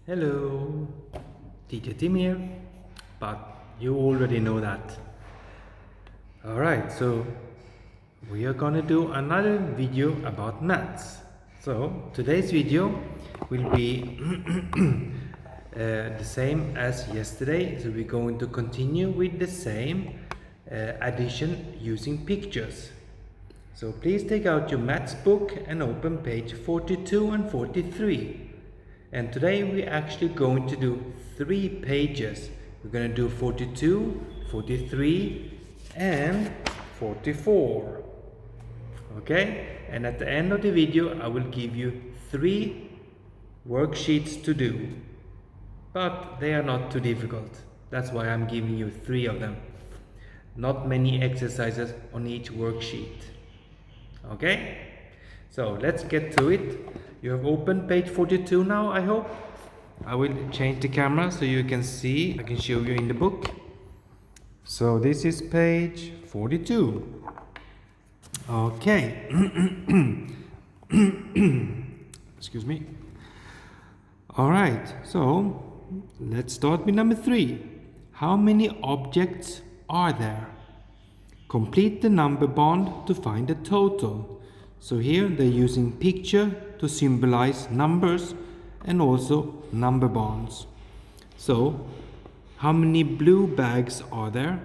Hello, teacher Tim here, but you already know that. Alright, so we are gonna do another video about maths. So today's video will be the same as yesterday, so we're going to continue with the same addition using pictures. So please take out your maths book and open page 42 and 43. And today we're actually going to do 3 pages. We're going to do 42, 43 and 44. Okay? And at the end of the video I will give you 3 worksheets to do. But they are not too difficult. That's why I'm giving you 3 of them. Not many exercises on each worksheet. Okay? So let's get to it. You have opened page 42 now, I hope. I will change the camera so you can see. I can show you in the book. So this is page 42. Okay. Excuse me. Alright, so let's start with number 3. How many objects are there? Complete the number bond to find the total. So here they're using picture to symbolize numbers and also number bonds. So how many blue bags are there?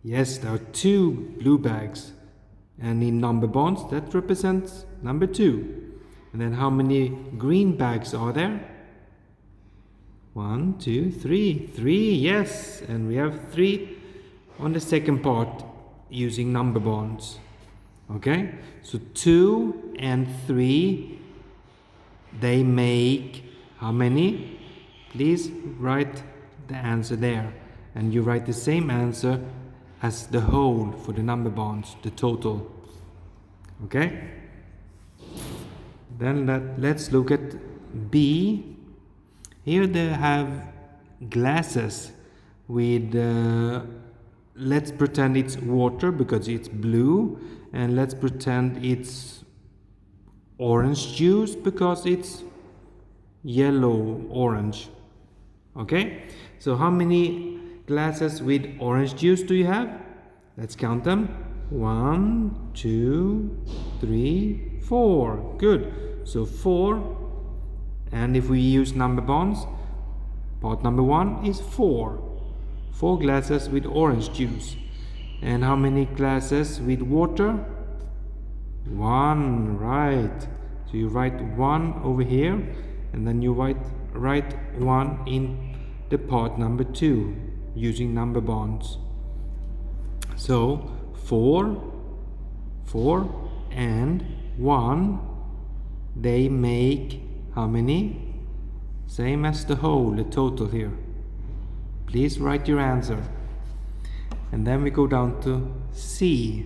Yes, there are 2 blue bags. And in number bonds that represents number 2. And then how many green bags are there? 1, 2, 3. 3, yes. And we have 3 on the second part using number bonds. Okay, so 2 and 3, they make how many? Please write the answer there. And you write the same answer as the whole for the number bonds, the total. Okay? Then let's look at B. Here they have glasses with, let's pretend it's water because it's blue. And let's pretend it's orange juice because it's yellow orange. Okay, so how many glasses with orange juice do you have? Let's count them. 1, 2, 3, 4. Good. So 4. And if we use number bonds, part number 1 is 4. 4 glasses with orange juice. And how many glasses with water? 1, right. So you write 1 over here, and then you write 1 in the part number 2 using number bonds. So 4 and 1, they make how many? Same as the whole, the total here. Please write your answer. And then we go down to C,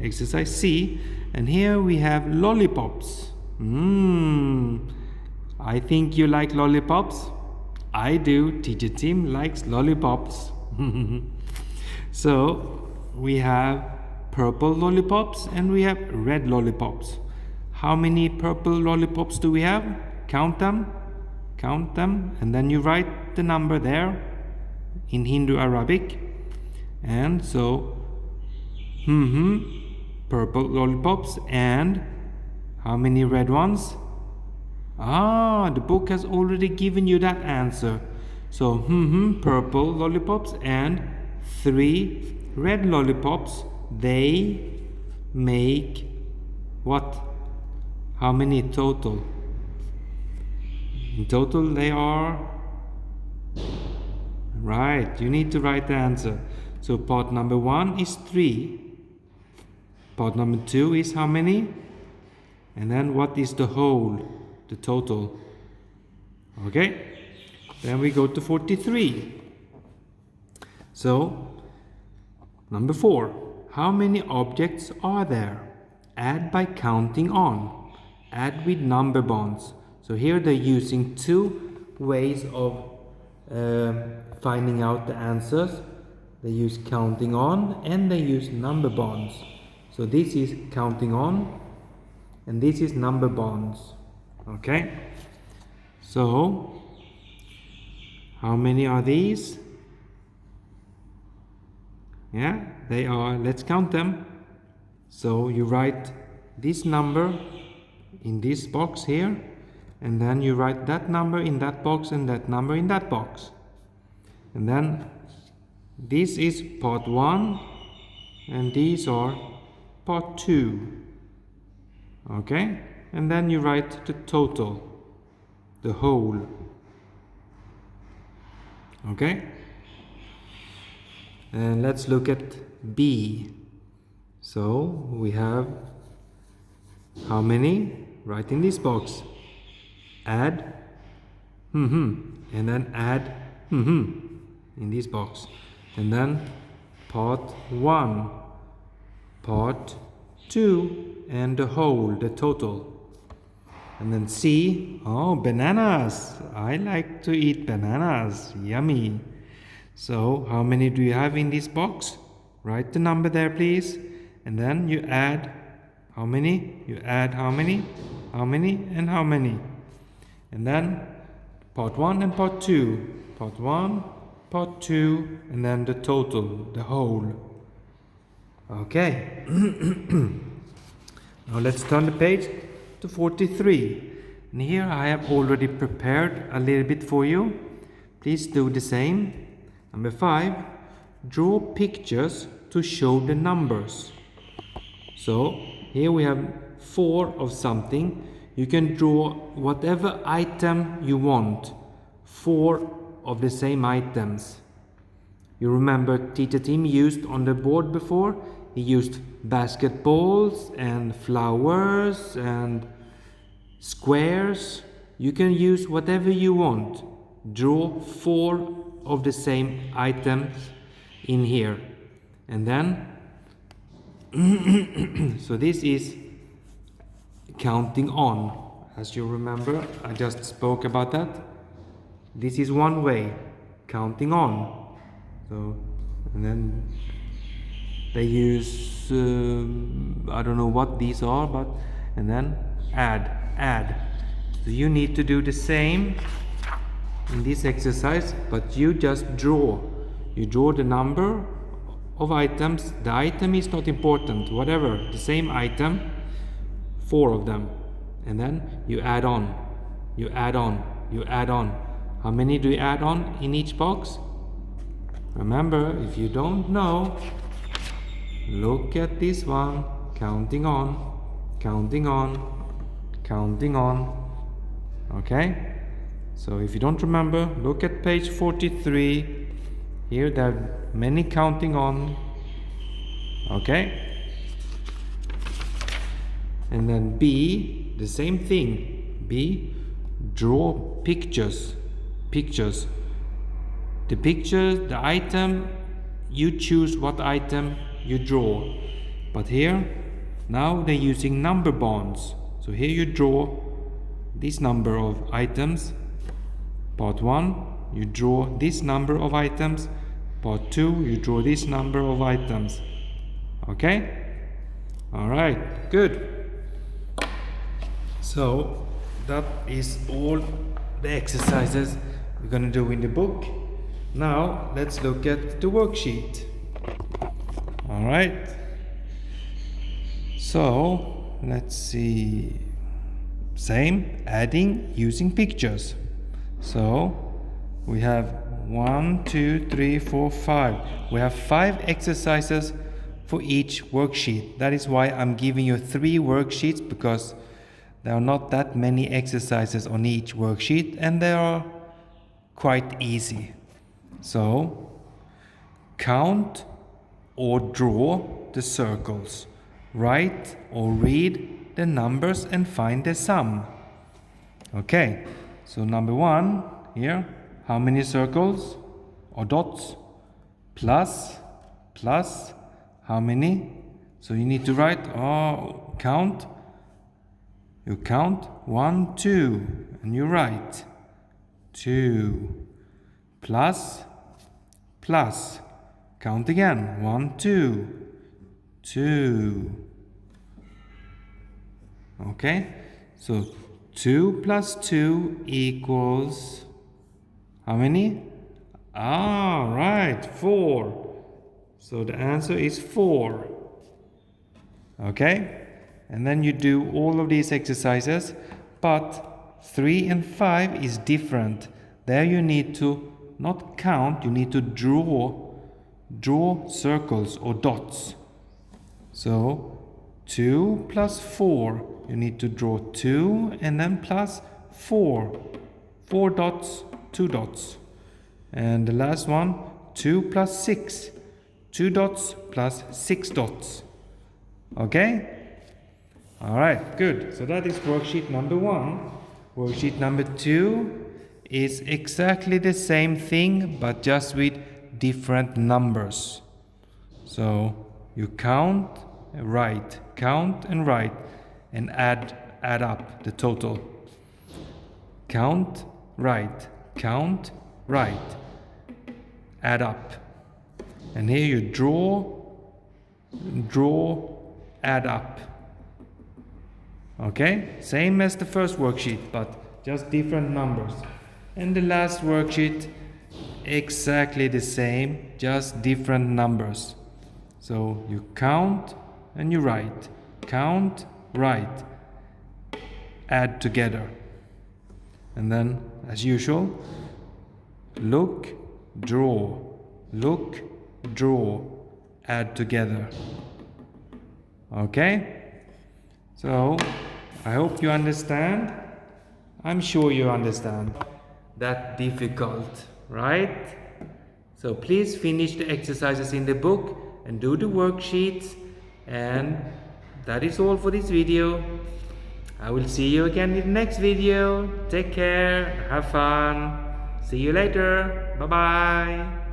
exercise C, and here we have lollipops. I think you like lollipops. I do. Teacher Tim likes lollipops. So we have purple lollipops and we have red lollipops. How many purple lollipops do we have? Count them, and then you write the number there in Hindu Arabic. And so, purple lollipops, and how many red ones? The book has already given you that answer. So, purple lollipops and 3 red lollipops, they make what? How many total? In total they are, right, you need to write the answer. So part number 1 is 3. Part number 2 is how many? And then what is the whole, the total? Okay. Then we go to 43. So number 4. How many objects are there? Add by counting on. Add with number bonds. So here they're using 2 ways of finding out the answers. They use counting on and they use number bonds. So this is counting on and this is number bonds. Okay? So, how many are these? Yeah, they are, let's count them. So you write this number in this box here, and then you write that number in that box and that number in that box. And then this is part 1 and these are part 2. Okay? And then you write the total, the whole. Okay? And let's look at B. So we have how many? Right in this box. Add and then add in this box. And then part 1, part 2, and the whole, the total. And then C, oh, bananas. I like to eat bananas. Yummy. So how many do you have in this box? Write the number there, please. And then you add how many? You add how many? How many and how many? And then part 1 and part 2. Part 1, part 2, and then the total, the whole. Okay. Now let's turn the page to 43. And here I have already prepared a little bit for you. Please do the same. Number 5, draw pictures to show the numbers. So here we have 4 of something. You can draw whatever item you want. 4 of the same items. You remember Teacher Tim used on the board before? He used basketballs and flowers and squares. You can use whatever you want. Draw 4 of the same items in here. And then, so this is counting on. As you remember, I just spoke about that. This is one way, counting on. So, and then they use, I don't know what these are, but, and then add. So you need to do the same in this exercise, but you just draw. You draw the number of items. The item is not important, whatever, the same item, 4 of them. And then you add on, you add on, you add on. How many do you add on in each box? Remember, if you don't know, look at this one, counting on, counting on, counting on. Okay? So if you don't remember, look at page 43. Here there are many counting on. Okay? And then B, the same thing. B, draw pictures. Pictures. The picture, the item, you choose what item you draw. But here, now they're using number bonds. So here you draw this number of items. Part 1, you draw this number of items. Part 2, you draw this number of items. Okay? Alright, good. So that is all the exercises we're going to do in the book. Now let's look at the worksheet. Alright. So let's see. Same, adding using pictures. So we have 1, 2, 3, 4, 5. We have 5 exercises for each worksheet. That is why I'm giving you 3 worksheets, because there are not that many exercises on each worksheet and they are quite easy. So count or draw the circles. Write or read the numbers and find the sum. Okay, so number 1 here, how many circles or dots? Plus, how many? So you need to write, count. You count 1, 2, and you write 2. Plus, count again, 1, 2, 2. Okay, so 2 plus 2 equals how many? Right, 4. So the answer is 4. Okay? And then you do all of these exercises, but 3 and 5 is different. There you need to not count, you need to draw circles or dots. So 2 plus 4, you need to draw 2 and then plus 4. 4 dots, 2 dots. And the last one, 2 plus 6. 2 dots plus 6 dots. Okay? Alright, good. So that is worksheet number 1. Worksheet number 2 is exactly the same thing, but just with different numbers. So you count and write, and add up the total. Count, write, add up. And here you draw, add up. Okay, same as the first worksheet, but just different numbers. And the last worksheet, exactly the same, just different numbers. So you count and you write, count, write, add together. And then, as usual, look, draw, add together. Okay? So, I hope you understand. I'm sure you understand. That difficult, right? So please finish the exercises in the book and do the worksheets. And that is all for this video. I will see you again in the next video. Take care, have fun. See you later. Bye bye.